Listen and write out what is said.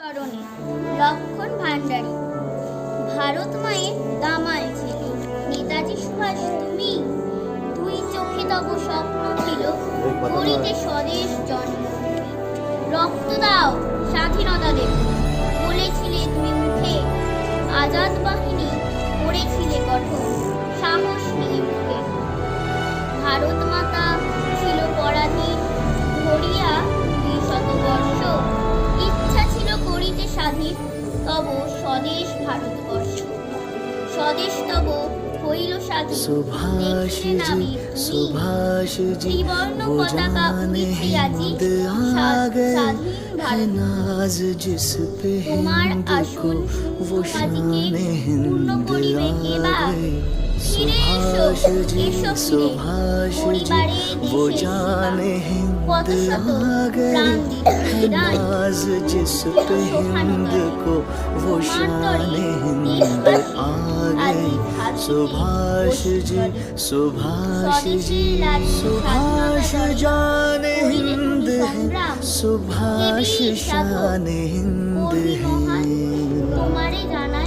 স্মরণে লক্ষণ ভান্ডারী, ভারত মায়ের দামাল ছেলে নেতাজি সুভাষ তুমি, দুই চোখে তব স্বপ্ন ছিল করিতে স্বদেশ জন্মভূমি। রক্ত দাও স্বাধীনতা দেব বলেছিলে তুমি মুখে, আজাদ বাহিনী করেছিলে গঠন সাহস নিয়ে বুকে। ভারত মাতা ছিল পরাধীন ধরিয়া 200 বর্ষ, ইচ্ছা ছিল করিতে স্বাধীন তব স্বদেশ ভারতবর্ষ। স্বদেশ তব হইল স্বাধীন দেখিলে নাবি তুমি, ত্রিবর্ণ পতাকা উড়িতে আজি স্বাধীন ভারত। তোমার আসল সুপ্রভাতিকে পূর্ণ করিবে কে বা, ফিরে এসো এসো ফিরে পরিবারে দেশে সেবা। কত শত প্রাণ দিত বিদায় চিরশোভানিবারে, তোমার তরে দেশবাসী আজি ভারতে স্বদেশে লাড়ি স্বাধীনতা করিলে তুমি সংগ্রাম, কে বীর সাধক কর্মী মহান, তোমারে জানাই